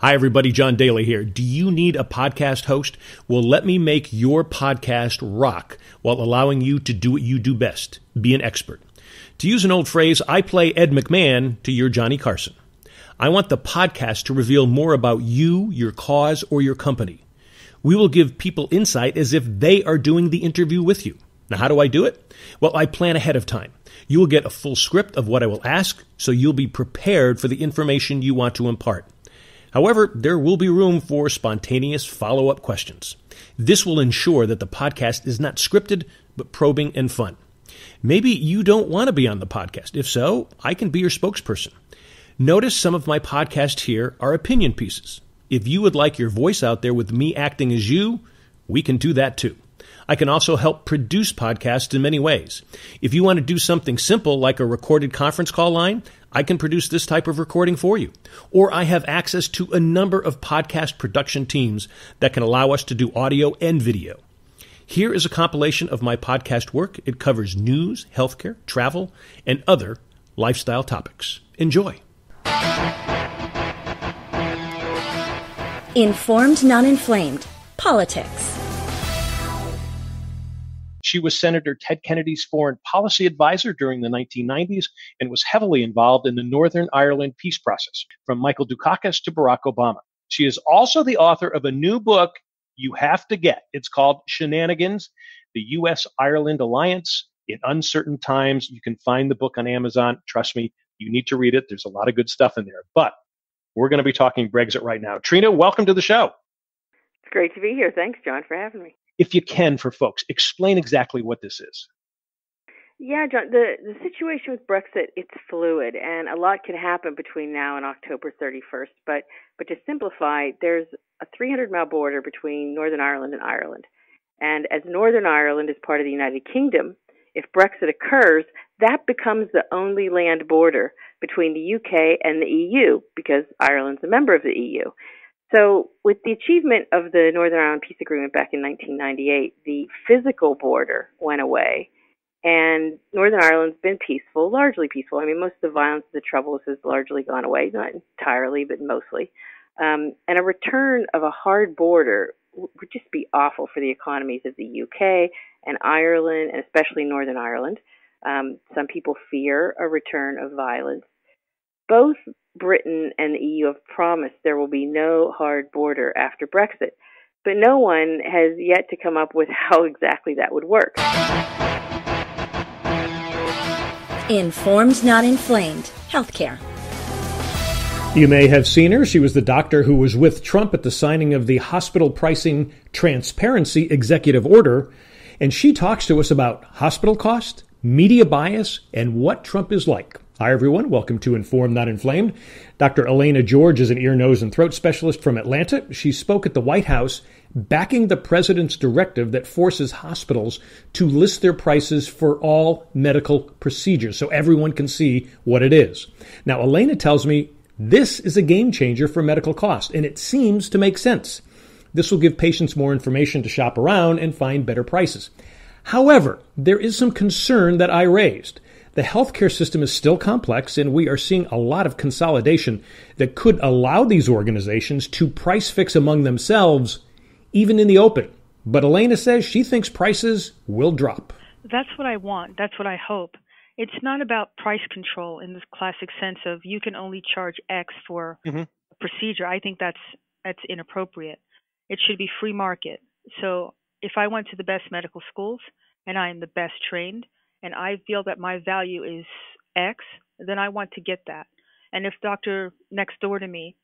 Hi, everybody. John Daly here. Do you need a podcast host? Well, let me make your podcast rock while allowing you to do what you do best, be an expert. To use an old phrase, I play Ed McMahon to your Johnny Carson. I want the podcast to reveal more about you, your cause, or your company. We will give people insight as if they are doing the interview with you. Now, how do I do it? Well, I plan ahead of time. You will get a full script of what I will ask, so you'll be prepared for the information you want to impart. However, there will be room for spontaneous follow-up questions. This will ensure that the podcast is not scripted, but probing and fun. Maybe you don't want to be on the podcast. If so, I can be your spokesperson. Notice some of my podcasts here are opinion pieces. If you would like your voice out there with me acting as you, we can do that too. I can also help produce podcasts in many ways. If you want to do something simple like a recorded conference call line, I can produce this type of recording for you. Or I have access to a number of podcast production teams that can allow us to do audio and video. Here is a compilation of my podcast work. It covers news, healthcare, travel, and other lifestyle topics. Enjoy. Informed, non-inflamed. Politics. She was Senator Ted Kennedy's foreign policy advisor during the 1990s and was heavily involved in the Northern Ireland peace process, from Michael Dukakis to Barack Obama. She is also the author of a new book you have to get. It's called Shenanigans, the U.S.-Ireland Alliance in Uncertain Times. You can find the book on Amazon. Trust me, you need to read it. There's a lot of good stuff in there. But we're going to be talking Brexit right now. Trina, welcome to the show. It's great to be here. Thanks, John, for having me. If you can, for folks, explain exactly what this is. Yeah, John, the situation with Brexit, it's fluid, and a lot can happen between now and October 31st. But to simplify, there's a 300-mile border between Northern Ireland and Ireland. And as Northern Ireland is part of the United Kingdom, if Brexit occurs, that becomes the only land border between the UK and the EU, because Ireland's a member of the EU. So with the achievement of the Northern Ireland Peace Agreement back in 1998, the physical border went away, and Northern Ireland's been peaceful, largely peaceful. I mean, most of the violence, the troubles has largely gone away, not entirely, but mostly. And a return of a hard border would just be awful for the economies of the UK and Ireland, and especially Northern Ireland. Some people fear a return of violence. Both Britain and the EU have promised there will be no hard border after Brexit, but no one has yet to come up with how exactly that would work. Informed, not inflamed. Healthcare. You may have seen her. She was the doctor who was with Trump at the signing of the Hospital Pricing Transparency Executive Order, and she talks to us about hospital cost, media bias, and what Trump is like. Hi, everyone. Welcome to Informed, Not Inflamed. Dr. Elena George is an ear, nose, and throat specialist from Atlanta. She spoke at the White House backing the president's directive that forces hospitals to list their prices for all medical procedures so everyone can see what it is. Now, Elena tells me this is a game changer for medical costs, and it seems to make sense. This will give patients more information to shop around and find better prices. However, there is some concern that I raised. The healthcare system is still complex, and we are seeing a lot of consolidation that could allow these organizations to price fix among themselves, even in the open. But Elena says she thinks prices will drop. That's what I want. That's what I hope. It's not about price control in the classic sense of you can only charge X for a procedure. I think that's inappropriate. It should be free market. So if I went to the best medical schools and I am the best trained, and I feel that my value is X, then I want to get that. And if doctor next door to me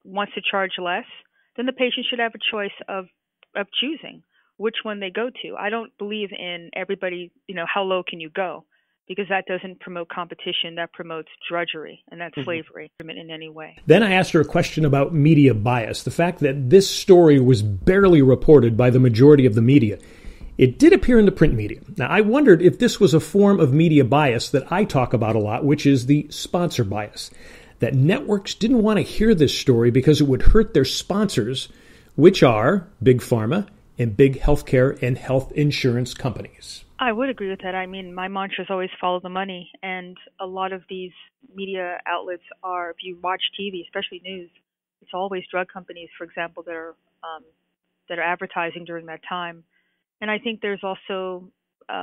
wants to charge less, then the patient should have a choice of choosing which one they go to. I don't believe in everybody, how low can you go? Because that doesn't promote competition, that promotes drudgery, and that's slavery in any way. Then I asked her a question about media bias, the fact that this story was barely reported by the majority of the media. It did appear in the print media. Now, I wondered if this was a form of media bias that I talk about a lot, which is the sponsor bias. That networks didn't want to hear this story because it would hurt their sponsors, which are Big Pharma and big healthcare and health insurance companies. I would agree with that. I mean, my mantra is always follow the money. And a lot of these media outlets are, if you watch TV, especially news, It's always drug companies, for example, that are advertising during that time. And I think there's also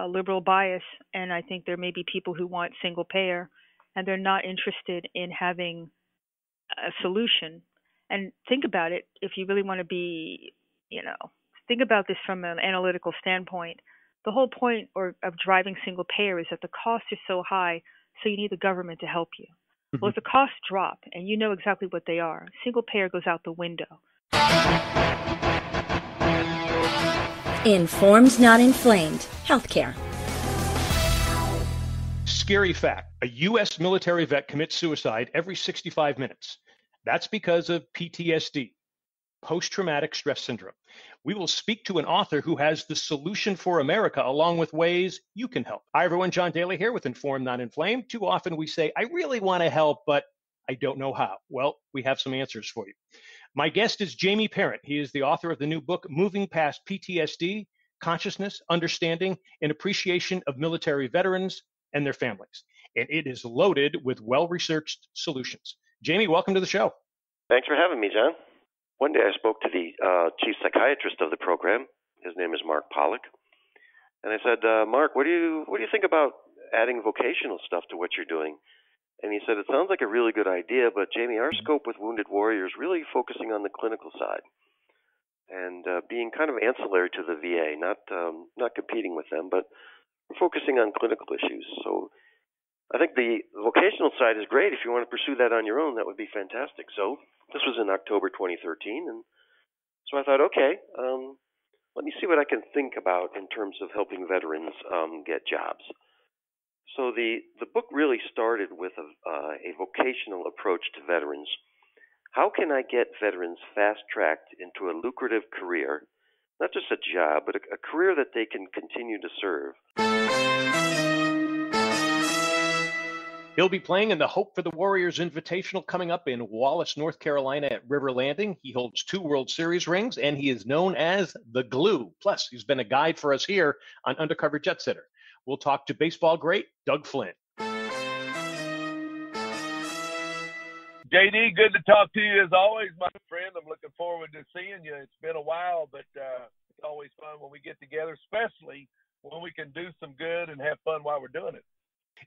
liberal bias, and I think there may be people who want single payer, and they're not interested in having a solution. And think about it, if you really want to be, think about this from an analytical standpoint. The whole point of driving single payer is that the costs are so high, so you need the government to help you. Mm-hmm. Well, if the costs drop and you know exactly what they are, single payer goes out the window. Informed, not inflamed. Healthcare. Scary fact. A U.S. military vet commits suicide every 65 minutes. That's because of PTSD, post-traumatic stress syndrome. We will speak to an author who has the solution for America, along with ways you can help. Hi, everyone. John Daly here with Informed, Not Inflamed. Too often we say, I really want to help, but I don't know how. Well, we have some answers for you. My guest is Jamie Parent. He is the author of the new book, Moving Past PTSD, Consciousness, Understanding, and Appreciation of Military Veterans and Their Families. And it is loaded with well-researched solutions. Jamie, welcome to the show. Thanks for having me, John. One day I spoke to the chief psychiatrist of the program. His name is Mark Pollack. And I said, Mark, what do you think about adding vocational stuff to what you're doing? And he said, it sounds like a really good idea, but Jamie, our scope with Wounded Warriors really focusing on the clinical side and being kind of ancillary to the VA, not competing with them, but focusing on clinical issues. So I think the vocational side is great. If you want to pursue that on your own, that would be fantastic. So this was in October 2013, and so I thought, okay, let me see what I can think about in terms of helping veterans get jobs. So the book really started with a vocational approach to veterans. How can I get veterans fast-tracked into a lucrative career, not just a job, but a career that they can continue to serve? He'll be playing in the Hope for the Warriors Invitational coming up in Wallace, North Carolina at River Landing. He holds 2 World Series rings, and he is known as the Glue. Plus, he's been a guide for us here on Undercover Jet Setter. We'll talk to baseball great Doug Flynn. JD, good to talk to you as always, my friend. I'm looking forward to seeing you. It's been a while, but it's always fun when we get together, especially when we can do some good and have fun while we're doing it.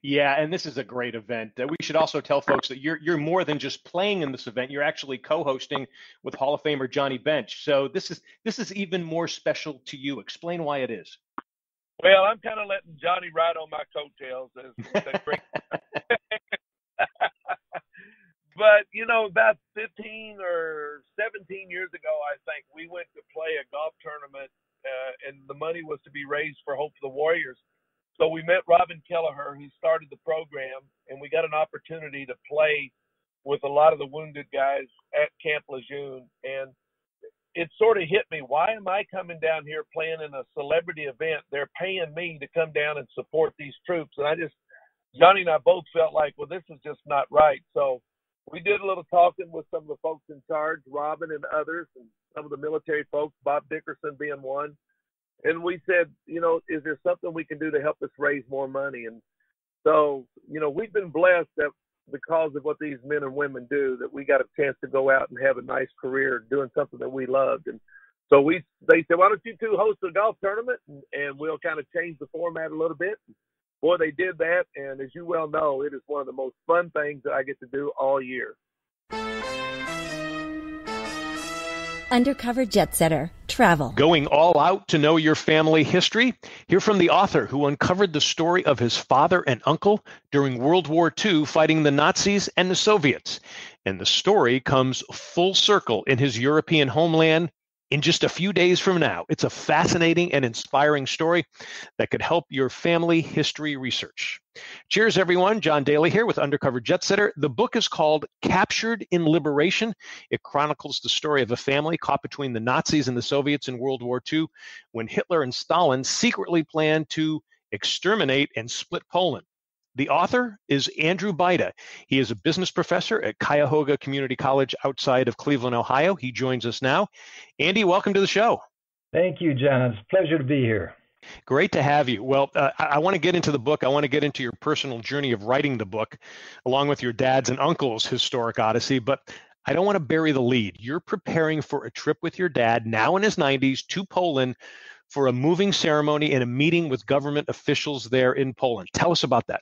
Yeah, and this is a great event. We should also tell folks that you're more than just playing in this event. You're actually co-hosting with Hall of Famer Johnny Bench. So this is even more special to you. Explain why it is. Well, I'm kind of letting Johnny ride on my coattails as that great. But about 15 or 17 years ago, I think we went to play a golf tournament, and the money was to be raised for Hope for the Warriors. So we met Robin Kelleher, who started the program, and we got an opportunity to play with a lot of the wounded guys at Camp Lejeune. And it sort of hit me, why am I coming down here playing in a celebrity event? They're paying me to come down and support these troops. And Johnny and I both felt like, well, this is just not right. So we did a little talking with some of the folks in charge, Robin and others, and some of the military folks, Bob Dickerson being one. And we said, is there something we can do to help us raise more money? And so, we've been blessed that because of what these men and women do, that we got a chance to go out and have a nice career doing something that we loved. And so they said, why don't you two host a golf tournament and we'll kind of change the format a little bit. Boy, they did that. And as you well know, it is one of the most fun things that I get to do all year. Undercover Jet Setter. Travel. Going all out to know your family history? Hear from the author who uncovered the story of his father and uncle during World War II fighting the Nazis and the Soviets. And the story comes full circle in his European homeland in just a few days from now. It's a fascinating and inspiring story that could help your family history research. Cheers, everyone. John Daly here with Undercover Jet Setter. The book is called Captured in Liberation. It chronicles the story of a family caught between the Nazis and the Soviets in World War II when Hitler and Stalin secretly planned to exterminate and split Poland. The author is Andrew Bita. He is a business professor at Cuyahoga Community College outside of Cleveland, Ohio. He joins us now. Andy, welcome to the show. Thank you, John. It's a pleasure to be here. Great to have you. Well, I want to get into the book. I want to get into your personal journey of writing the book, along with your dad's and uncle's historic odyssey. But I don't want to bury the lead. You're preparing for a trip with your dad, now in his 90s, to Poland for a moving ceremony and a meeting with government officials there in Poland. Tell us about that.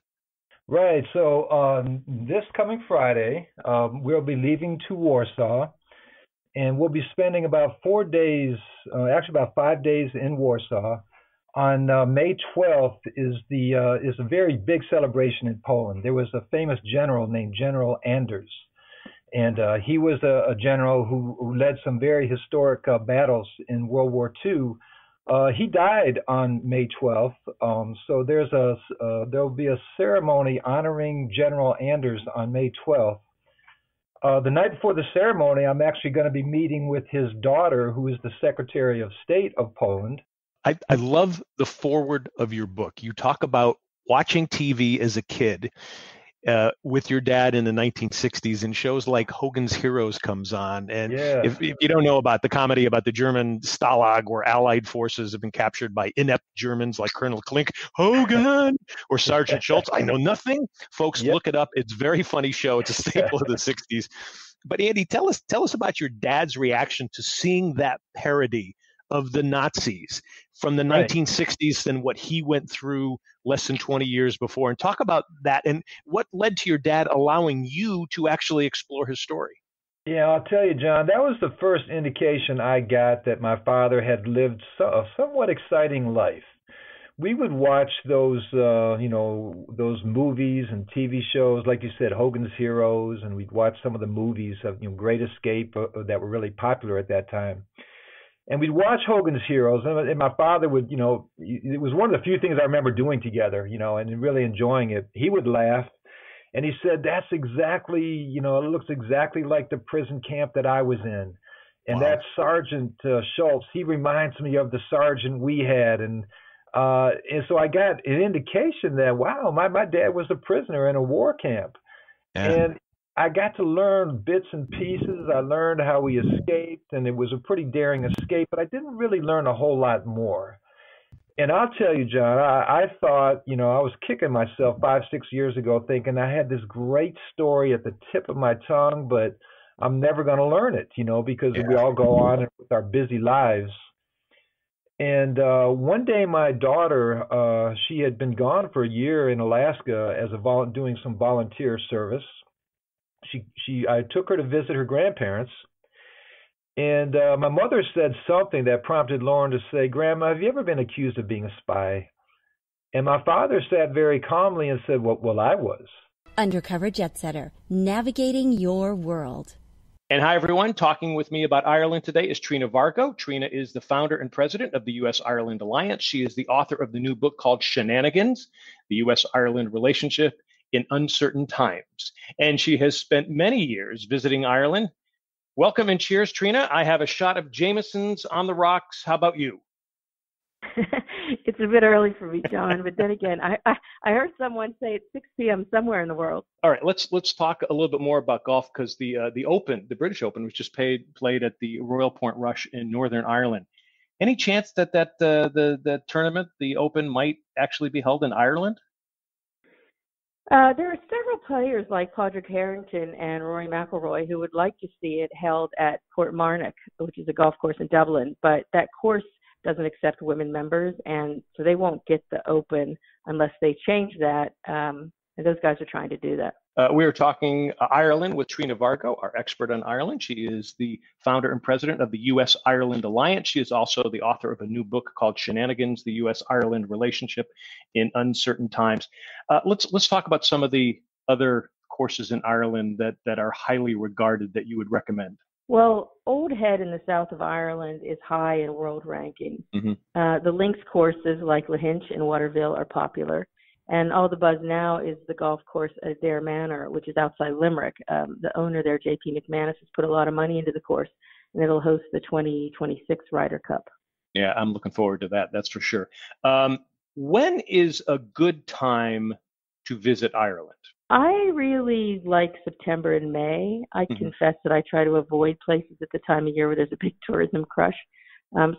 Right. So this coming Friday, we'll be leaving to Warsaw, and we'll be spending about 4 days, actually about 5 days in Warsaw. On May 12th is a very big celebration in Poland. There was a famous general named General Anders, and he was a general who led some very historic battles in World War II. He died on May 12th, so there'll be a ceremony honoring General Anders on May 12th. The night before the ceremony, I'm actually going to be meeting with his daughter, who is the Secretary of State of Poland. I love the foreword of your book. You talk about watching TV as a kid with your dad in the 1960s, and shows like Hogan's Heroes comes on. And if you don't know about the comedy about the German Stalag, where Allied forces have been captured by inept Germans like Colonel Klink, Hogan, or Sergeant Schultz, I know nothing. Folks, look it up. It's a very funny show. It's a staple of the 60s. But Andy, tell us about your dad's reaction to seeing that parody of the Nazis from the 1960s and what he went through less than 20 years before, and talk about that and what led to your dad allowing you to actually explore his story. Yeah, I'll tell you, John, that was the first indication I got that my father had lived a somewhat exciting life. We would watch those movies and TV shows, like you said, Hogan's Heroes, and we'd watch some of the movies of Great Escape that were really popular at that time. And we'd watch Hogan's Heroes, and my father would, it was one of the few things I remember doing together, and really enjoying it. He would laugh, and he said, "That's exactly, it looks exactly like the prison camp that I was in." And that Sergeant Schultz, he reminds me of the sergeant we had. And so I got an indication that, wow, my dad was a prisoner in a war camp. Yeah. And I got to learn bits and pieces. I learned how he escaped, and it was a pretty daring escape, but I didn't really learn a whole lot more. And I'll tell you, John, I thought, I was kicking myself 5-6 years ago thinking I had this great story at the tip of my tongue, but I'm never going to learn it, because we all go on with our busy lives. And one day my daughter, she had been gone for a year in Alaska as doing some volunteer service. I took her to visit her grandparents, and my mother said something that prompted Lauren to say, "Grandma, have you ever been accused of being a spy?" And my father sat very calmly and said, well, I was. Undercover Jet Setter, navigating your world. And hi, everyone. Talking with me about Ireland today is Trina Varco. Trina is the founder and president of the U.S.-Ireland Alliance. She is the author of the new book called Shenanigans, the U.S.-Ireland Relationship in Uncertain Times. And she has spent many years visiting Ireland. Welcome and cheers, Trina. I have a shot of Jameson's on the rocks. How about you? It's a bit early for me, John, but then again, I heard someone say it's 6 p.m. somewhere in the world. All right, let's talk a little bit more about golf, because the Open, the British Open, was just played at the Royal Point Rush in Northern Ireland. Any chance that the tournament, the Open, might actually be held in Ireland? There are several players like Padraig Harrington and Rory McIlroy who would like to see it held at Portmarnock, which is a golf course in Dublin, but that course doesn't accept women members, and so they won't get the Open unless they change that, and those guys are trying to do that. We are talking Ireland with Trina Varco, our expert on Ireland. She is the founder and president of the U.S.-Ireland Alliance. She is also the author of a new book called Shenanigans, the U.S.-Ireland Relationship in Uncertain Times. Let's talk about some of the other courses in Ireland that are highly regarded that you would recommend. Well, Old Head in the south of Ireland is high in world rankings. Mm-hmm. The links courses like Lahinch and Waterville are popular. And all the buzz now is the golf course at Adair Manor, which is outside Limerick. The owner there, J.P. McManus, has put a lot of money into the course, and it'll host the 2026 Ryder Cup. Yeah, I'm looking forward to that. That's for sure. When is a good time to visit Ireland? I really like September and May. I confess that I try to avoid places at the time of year where there's a big tourism crush.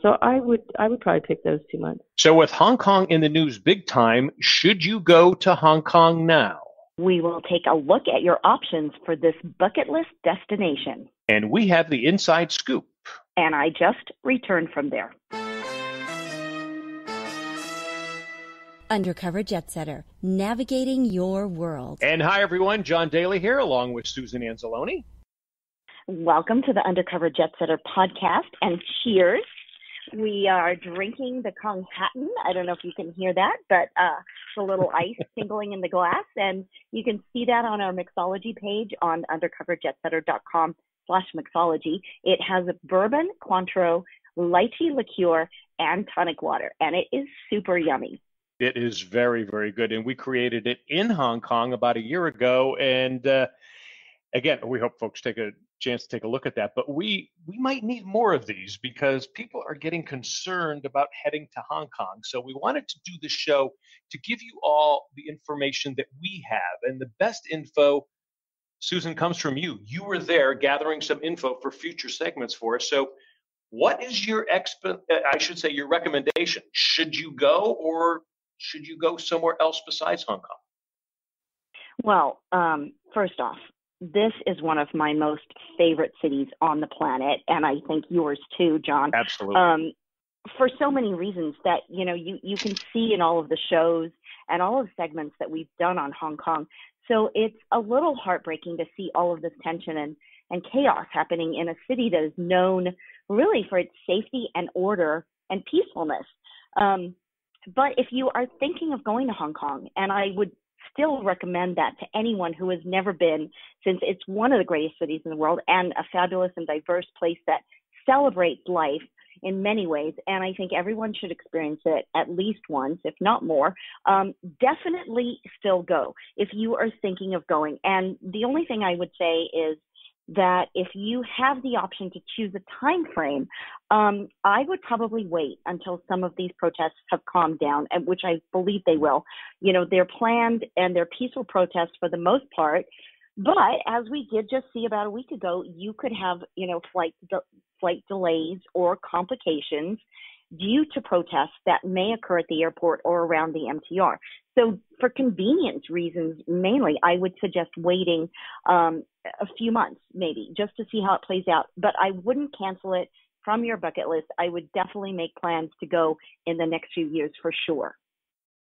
So I would probably pick those 2 months. So with Hong Kong in the news big time, should you go to Hong Kong now? We will take a look at your options for this bucket list destination. And we have the inside scoop. And I just returned from there. Undercover Jet Setter, navigating your world. And hi, everyone. John Daly here, along with Susan Anzalone. Welcome to the Undercover Jet Setter podcast, and cheers. We are drinking the Kong Hatton. I don't know if you can hear that, but it's a little ice tingling in the glass, and you can see that on our mixology page on undercoverjetsetter.com/mixology. It has a bourbon, Cointreau, lychee liqueur, and tonic water, and it is super yummy. It is very, very good, and we created it in Hong Kong about a year ago, and again, we hope folks take a chance to take a look at that. But we might need more of these because people are getting concerned about heading to Hong Kong. So we wanted to do this show to give you all the information that we have. And the best info, Susan, comes from you. You were there gathering some info for future segments for us. So what is your your recommendation? Should you go, or should you go somewhere else besides Hong Kong? Well, first off, this is one of my most favorite cities on the planet, and I think yours too, John. Absolutely. For so many reasons that, you can see in all of the shows and all of the segments that we've done on Hong Kong. So it's a little heartbreaking to see all of this tension and chaos happening in a city that is known really for its safety and order and peacefulness. But if you are thinking of going to Hong Kong, and I would still recommend that to anyone who has never been, since it's one of the greatest cities in the world and a fabulous and diverse place that celebrates life in many ways. And I think everyone should experience it at least once, if not more. Definitely still go if you are thinking of going. And the only thing I would say is that if you have the option to choose a time frame, I would probably wait until some of these protests have calmed down, and which I believe they will. They're planned and they're peaceful protests for the most part. But as we did just see about a week ago, you could have, flight delays or complications due to protests that may occur at the airport or around the MTR. So for convenience reasons, mainly, I would suggest waiting a few months, maybe, just to see how it plays out. But I wouldn't cancel it from your bucket list. I would definitely make plans to go in the next few years for sure.